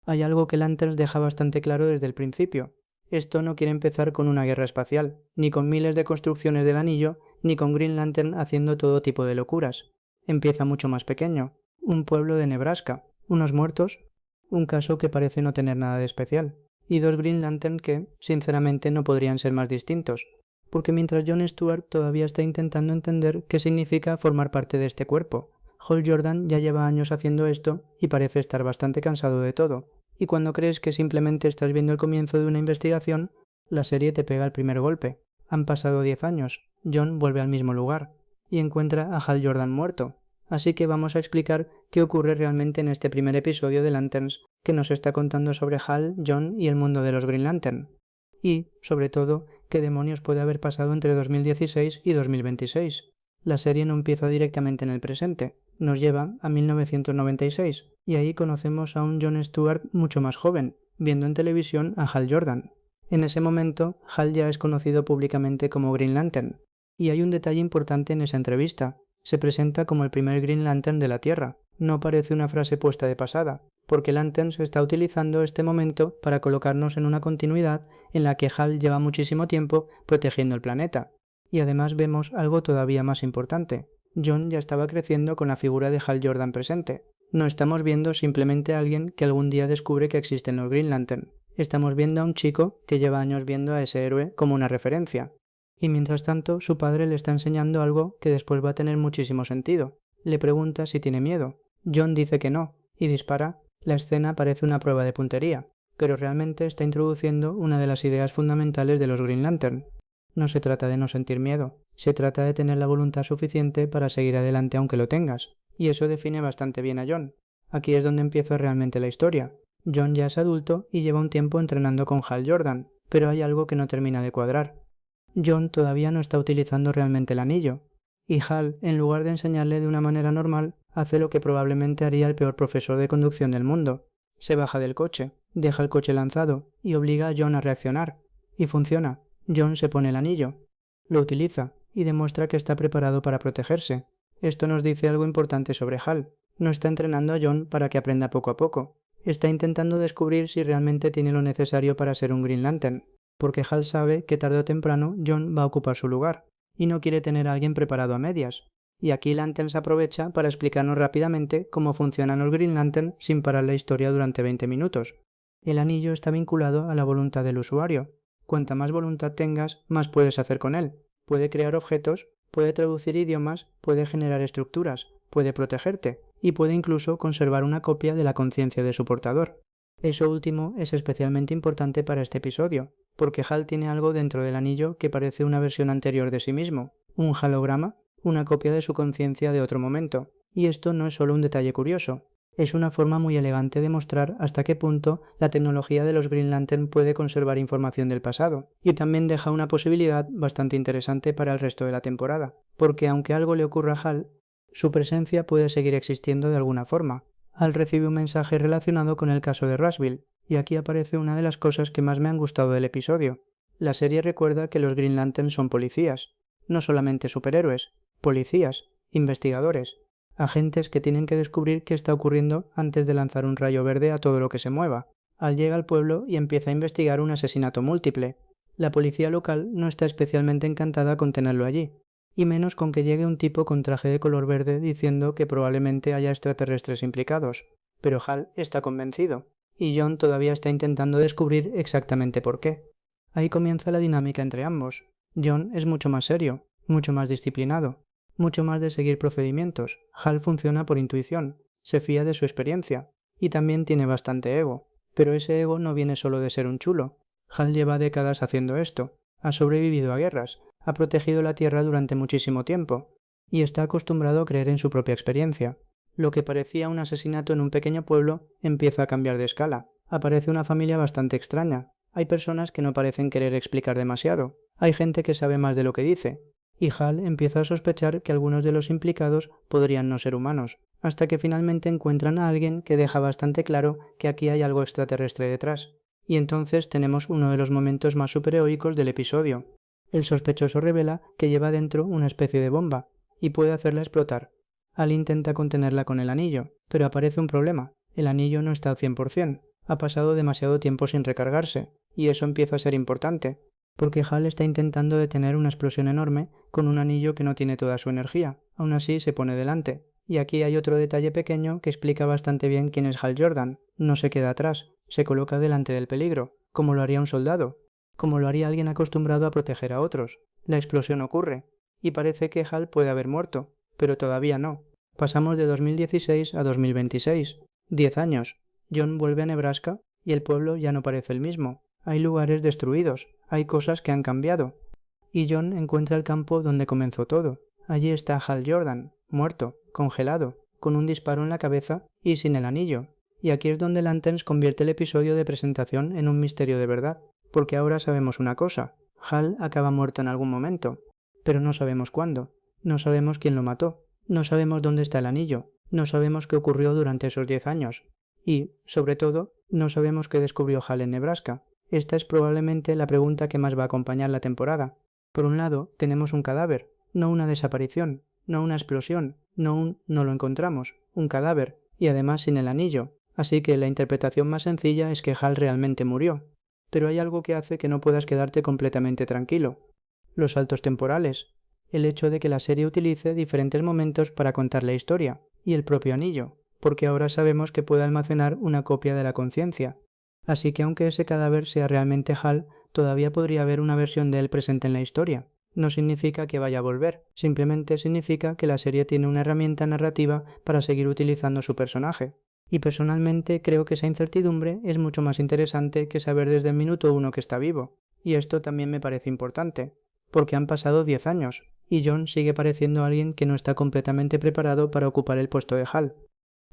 Hay algo que Lanterns deja bastante claro desde el principio. Esto no quiere empezar con una guerra espacial, ni con miles de construcciones del anillo, ni con Green Lantern haciendo todo tipo de locuras. Empieza mucho más pequeño. Un pueblo de Nebraska, unos muertos, un caso que parece no tener nada de especial, y dos Green Lantern que, sinceramente, no podrían ser más distintos. Porque mientras John Stewart todavía está intentando entender qué significa formar parte de este cuerpo, Hal Jordan ya lleva años haciendo esto y parece estar bastante cansado de todo. Y cuando crees que simplemente estás viendo el comienzo de una investigación, la serie te pega el primer golpe. Han pasado 10 años, John vuelve al mismo lugar y encuentra a Hal Jordan muerto. Así que vamos a explicar qué ocurre realmente en este primer episodio de Lanterns que nos está contando sobre Hal, John y el mundo de los Green Lantern. Y, sobre todo, qué demonios puede haber pasado entre 2016 y 2026. La serie no empieza directamente en el presente, nos lleva a 1996, y ahí conocemos a un John Stewart mucho más joven, viendo en televisión a Hal Jordan. En ese momento, Hal ya es conocido públicamente como Green Lantern, y hay un detalle importante en esa entrevista. Se presenta como el primer Green Lantern de la Tierra. No parece una frase puesta de pasada, porque Lanterns está utilizando este momento para colocarnos en una continuidad en la que Hal lleva muchísimo tiempo protegiendo el planeta. Y además vemos algo todavía más importante. John ya estaba creciendo con la figura de Hal Jordan presente. No estamos viendo simplemente a alguien que algún día descubre que existen los Green Lantern. Estamos viendo a un chico que lleva años viendo a ese héroe como una referencia. Y mientras tanto, su padre le está enseñando algo que después va a tener muchísimo sentido. Le pregunta si tiene miedo. John dice que no, y dispara. La escena parece una prueba de puntería, pero realmente está introduciendo una de las ideas fundamentales de los Green Lantern. No se trata de no sentir miedo, se trata de tener la voluntad suficiente para seguir adelante aunque lo tengas, y eso define bastante bien a John. Aquí es donde empieza realmente la historia. John ya es adulto y lleva un tiempo entrenando con Hal Jordan, pero hay algo que no termina de cuadrar. John todavía no está utilizando realmente el anillo, y Hal, en lugar de enseñarle de una manera normal, hace lo que probablemente haría el peor profesor de conducción del mundo. Se baja del coche, deja el coche lanzado y obliga a John a reaccionar. Y funciona. John se pone el anillo, lo utiliza y demuestra que está preparado para protegerse. Esto nos dice algo importante sobre Hal. No está entrenando a John para que aprenda poco a poco. Está intentando descubrir si realmente tiene lo necesario para ser un Green Lantern, porque Hal sabe que tarde o temprano John va a ocupar su lugar, y no quiere tener a alguien preparado a medias. Y aquí Lanterns aprovecha para explicarnos rápidamente cómo funcionan los Green Lantern sin parar la historia durante 20 minutos. El anillo está vinculado a la voluntad del usuario. Cuanta más voluntad tengas, más puedes hacer con él. Puede crear objetos, puede traducir idiomas, puede generar estructuras, puede protegerte, y puede incluso conservar una copia de la conciencia de su portador. Eso último es especialmente importante para este episodio, porque Hal tiene algo dentro del anillo que parece una versión anterior de sí mismo, un holograma, una copia de su conciencia de otro momento. Y esto no es solo un detalle curioso, es una forma muy elegante de mostrar hasta qué punto la tecnología de los Green Lantern puede conservar información del pasado, y también deja una posibilidad bastante interesante para el resto de la temporada, porque aunque algo le ocurra a Hal, su presencia puede seguir existiendo de alguna forma. Hal recibe un mensaje relacionado con el caso de Rushville, y aquí aparece una de las cosas que más me han gustado del episodio. La serie recuerda que los Green Lantern son policías, no solamente superhéroes, policías, investigadores, agentes que tienen que descubrir qué está ocurriendo antes de lanzar un rayo verde a todo lo que se mueva. Hal llega al pueblo y empieza a investigar un asesinato múltiple. La policía local no está especialmente encantada con tenerlo allí, y menos con que llegue un tipo con traje de color verde diciendo que probablemente haya extraterrestres implicados. Pero Hal está convencido, y John todavía está intentando descubrir exactamente por qué. Ahí comienza la dinámica entre ambos. John es mucho más serio, mucho más disciplinado, mucho más de seguir procedimientos. Hal funciona por intuición, se fía de su experiencia, y también tiene bastante ego. Pero ese ego no viene solo de ser un chulo. Hal lleva décadas haciendo esto, ha sobrevivido a guerras, ha protegido la Tierra durante muchísimo tiempo, y está acostumbrado a creer en su propia experiencia. Lo que parecía un asesinato en un pequeño pueblo empieza a cambiar de escala. Aparece una familia bastante extraña. Hay personas que no parecen querer explicar demasiado. Hay gente que sabe más de lo que dice. Y Hal empieza a sospechar que algunos de los implicados podrían no ser humanos, hasta que finalmente encuentran a alguien que deja bastante claro que aquí hay algo extraterrestre detrás. Y entonces tenemos uno de los momentos más superheroicos del episodio. El sospechoso revela que lleva dentro una especie de bomba, y puede hacerla explotar. Hal intenta contenerla con el anillo, pero aparece un problema. El anillo no está al 100%. Ha pasado demasiado tiempo sin recargarse, y eso empieza a ser importante, porque Hal está intentando detener una explosión enorme con un anillo que no tiene toda su energía. Aún así se pone delante. Y aquí hay otro detalle pequeño que explica bastante bien quién es Hal Jordan. No se queda atrás, se coloca delante del peligro, como lo haría un soldado, como lo haría alguien acostumbrado a proteger a otros. La explosión ocurre, y parece que Hal puede haber muerto, pero todavía no. Pasamos de 2016 a 2026. 10 años. John vuelve a Nebraska y el pueblo ya no parece el mismo. Hay lugares destruidos, hay cosas que han cambiado. Y John encuentra el campo donde comenzó todo. Allí está Hal Jordan, muerto, congelado, con un disparo en la cabeza y sin el anillo. Y aquí es donde Lanterns convierte el episodio de presentación en un misterio de verdad, porque ahora sabemos una cosa: Hal acaba muerto en algún momento, pero no sabemos cuándo, no sabemos quién lo mató, no sabemos dónde está el anillo, no sabemos qué ocurrió durante esos 10 años. Y, sobre todo, no sabemos qué descubrió Hal en Nebraska. Esta es probablemente la pregunta que más va a acompañar la temporada. Por un lado, tenemos un cadáver, no una desaparición, no una explosión, no lo encontramos, un cadáver, y además sin el anillo. Así que la interpretación más sencilla es que Hal realmente murió. Pero hay algo que hace que no puedas quedarte completamente tranquilo: los saltos temporales, el hecho de que la serie utilice diferentes momentos para contar la historia, y el propio anillo, porque ahora sabemos que puede almacenar una copia de la conciencia. Así que aunque ese cadáver sea realmente Hal, todavía podría haber una versión de él presente en la historia. No significa que vaya a volver, simplemente significa que la serie tiene una herramienta narrativa para seguir utilizando su personaje. Y personalmente creo que esa incertidumbre es mucho más interesante que saber desde el minuto 1 que está vivo. Y esto también me parece importante, porque han pasado 10 años, y John sigue pareciendo alguien que no está completamente preparado para ocupar el puesto de Hal.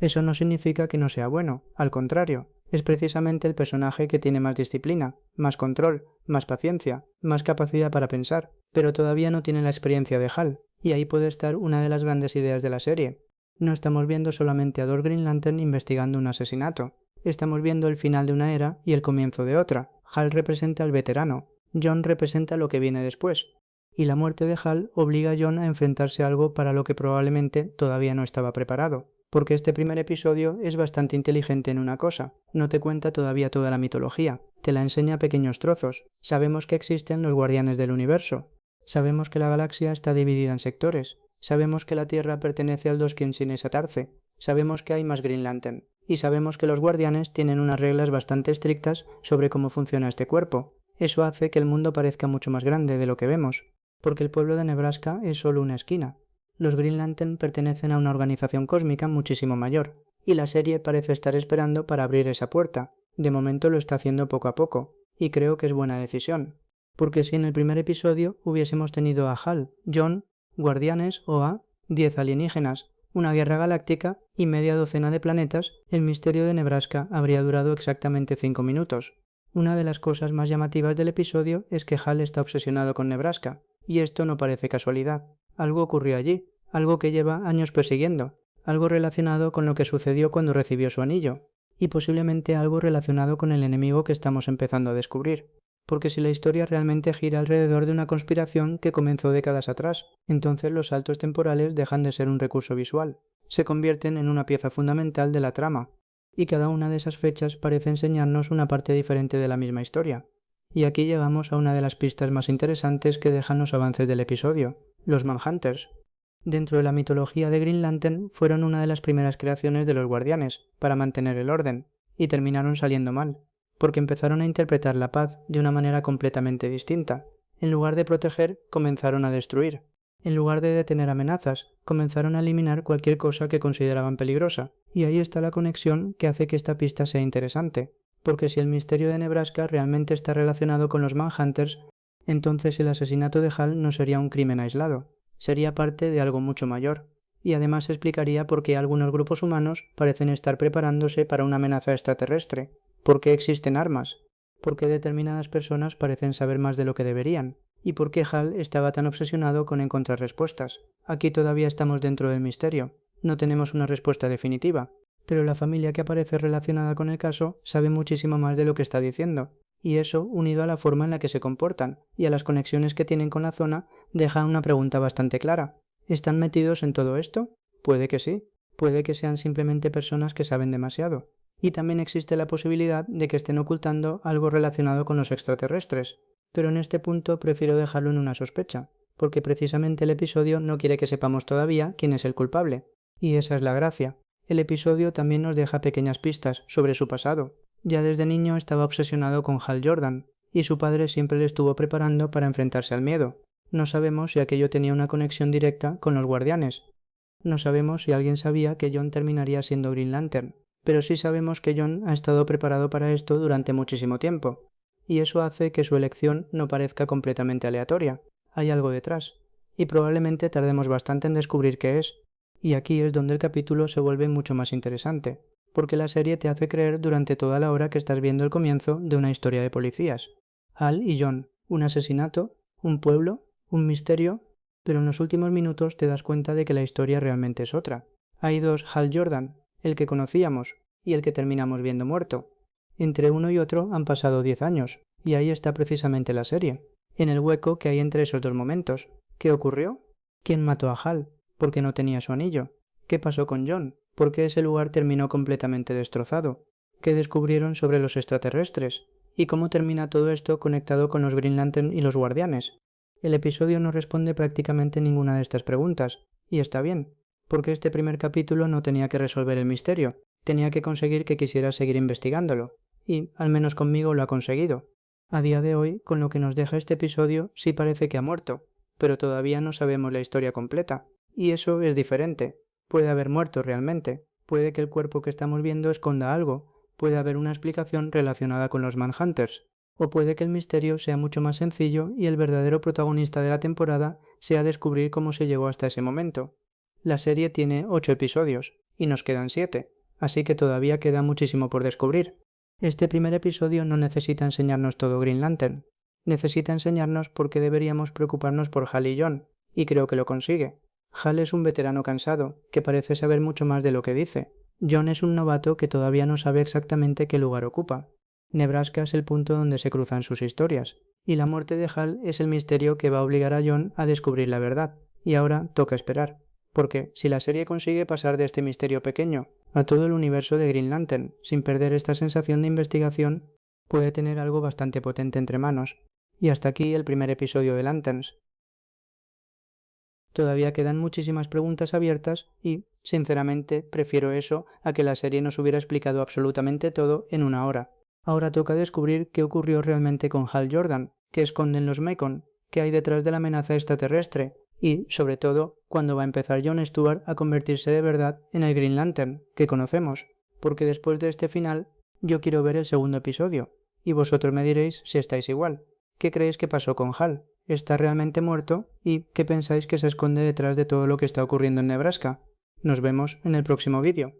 Eso no significa que no sea bueno, al contrario, es precisamente el personaje que tiene más disciplina, más control, más paciencia, más capacidad para pensar, pero todavía no tiene la experiencia de Hal, y ahí puede estar una de las grandes ideas de la serie. No estamos viendo solamente a dos Green Lantern investigando un asesinato, estamos viendo el final de una era y el comienzo de otra. Hal representa al veterano, John representa lo que viene después, y la muerte de Hal obliga a John a enfrentarse a algo para lo que probablemente todavía no estaba preparado. Porque este primer episodio es bastante inteligente en una cosa: no te cuenta todavía toda la mitología, te la enseña a pequeños trozos. Sabemos que existen los guardianes del universo, sabemos que la galaxia está dividida en sectores, sabemos que la Tierra pertenece al Doskin sin esa Tarce, sabemos que hay más Green Lantern, y sabemos que los guardianes tienen unas reglas bastante estrictas sobre cómo funciona este cuerpo. Eso hace que el mundo parezca mucho más grande de lo que vemos, porque el pueblo de Nebraska es solo una esquina. Los Green Lantern pertenecen a una organización cósmica muchísimo mayor, y la serie parece estar esperando para abrir esa puerta. De momento lo está haciendo poco a poco, y creo que es buena decisión. Porque si en el primer episodio hubiésemos tenido a Hal, John, guardianes o a 10 alienígenas, una guerra galáctica y media docena de planetas, el misterio de Nebraska habría durado exactamente 5 minutos. Una de las cosas más llamativas del episodio es que Hal está obsesionado con Nebraska, y esto no parece casualidad. Algo ocurrió allí, algo que lleva años persiguiendo, algo relacionado con lo que sucedió cuando recibió su anillo, y posiblemente algo relacionado con el enemigo que estamos empezando a descubrir. Porque si la historia realmente gira alrededor de una conspiración que comenzó décadas atrás, entonces los saltos temporales dejan de ser un recurso visual, se convierten en una pieza fundamental de la trama, y cada una de esas fechas parece enseñarnos una parte diferente de la misma historia. Y aquí llegamos a una de las pistas más interesantes que dejan los avances del episodio: los Manhunters. Dentro de la mitología de Green Lantern fueron una de las primeras creaciones de los guardianes, para mantener el orden, y terminaron saliendo mal, porque empezaron a interpretar la paz de una manera completamente distinta. En lugar de proteger, comenzaron a destruir. En lugar de detener amenazas, comenzaron a eliminar cualquier cosa que consideraban peligrosa. Y ahí está la conexión que hace que esta pista sea interesante, porque si el misterio de Nebraska realmente está relacionado con los Manhunters, entonces el asesinato de Hal no sería un crimen aislado, sería parte de algo mucho mayor, y además explicaría por qué algunos grupos humanos parecen estar preparándose para una amenaza extraterrestre, por qué existen armas, por qué determinadas personas parecen saber más de lo que deberían, y por qué Hal estaba tan obsesionado con encontrar respuestas. Aquí todavía estamos dentro del misterio, no tenemos una respuesta definitiva, pero la familia que aparece relacionada con el caso sabe muchísimo más de lo que está diciendo, y eso, unido a la forma en la que se comportan y a las conexiones que tienen con la zona, deja una pregunta bastante clara: ¿están metidos en todo esto? Puede que sí, puede que sean simplemente personas que saben demasiado, Y también existe la posibilidad de que estén ocultando algo relacionado con los extraterrestres, pero en este punto prefiero dejarlo en una sospecha, porque precisamente el episodio no quiere que sepamos todavía quién es el culpable. Y esa es la gracia. El episodio también nos deja pequeñas pistas sobre su pasado. Ya desde niño estaba obsesionado con Hal Jordan, y su padre siempre le estuvo preparando para enfrentarse al miedo. No sabemos si aquello tenía una conexión directa con los Guardianes. No sabemos si alguien sabía que John terminaría siendo Green Lantern, pero sí sabemos que John ha estado preparado para esto durante muchísimo tiempo, y eso hace que su elección no parezca completamente aleatoria. Hay algo detrás, y probablemente tardemos bastante en descubrir qué es, y aquí es donde el capítulo se vuelve mucho más interesante, porque la serie te hace creer durante toda la hora que estás viendo el comienzo de una historia de policías. Hal y John, un asesinato, un pueblo, un misterio, pero en los últimos minutos te das cuenta de que la historia realmente es otra. Hay dos Hal Jordan, el que conocíamos y el que terminamos viendo muerto. Entre uno y otro han pasado 10 años, y ahí está precisamente la serie, en el hueco que hay entre esos dos momentos. ¿Qué ocurrió? ¿Quién mató a Hal? ¿Por qué no tenía su anillo? ¿Qué pasó con John? ¿Por qué ese lugar terminó completamente destrozado? ¿Qué descubrieron sobre los extraterrestres? ¿Y cómo termina todo esto conectado con los Green Lantern y los Guardianes? El episodio no responde prácticamente ninguna de estas preguntas, y está bien, porque este primer capítulo no tenía que resolver el misterio, tenía que conseguir que quisiera seguir investigándolo, y, al menos conmigo, lo ha conseguido. A día de hoy, con lo que nos deja este episodio, sí parece que ha muerto, pero todavía no sabemos la historia completa, y eso es diferente. Puede haber muerto realmente, puede que el cuerpo que estamos viendo esconda algo, puede haber una explicación relacionada con los Manhunters, o puede que el misterio sea mucho más sencillo y el verdadero protagonista de la temporada sea descubrir cómo se llegó hasta ese momento. La serie tiene 8 episodios, y nos quedan 7, así que todavía queda muchísimo por descubrir. Este primer episodio no necesita enseñarnos todo Green Lantern, necesita enseñarnos por qué deberíamos preocuparnos por Hal y John, y creo que lo consigue. Hal es un veterano cansado, que parece saber mucho más de lo que dice. John es un novato que todavía no sabe exactamente qué lugar ocupa. Nebraska es el punto donde se cruzan sus historias, y la muerte de Hal es el misterio que va a obligar a John a descubrir la verdad, y ahora toca esperar. Porque si la serie consigue pasar de este misterio pequeño a todo el universo de Green Lantern, sin perder esta sensación de investigación, puede tener algo bastante potente entre manos. Y hasta aquí el primer episodio de Lanterns. Todavía quedan muchísimas preguntas abiertas y, sinceramente, prefiero eso a que la serie nos hubiera explicado absolutamente todo en una hora. Ahora toca descubrir qué ocurrió realmente con Hal Jordan, qué esconden los Mekon, qué hay detrás de la amenaza extraterrestre y, sobre todo, cuándo va a empezar Jon Stewart a convertirse de verdad en el Green Lantern que conocemos, porque después de este final yo quiero ver el segundo episodio, y vosotros me diréis si estáis igual. ¿Qué creéis que pasó con Hal? ¿Está realmente muerto? ¿Y qué pensáis que se esconde detrás de todo lo que está ocurriendo en Nebraska? Nos vemos en el próximo vídeo.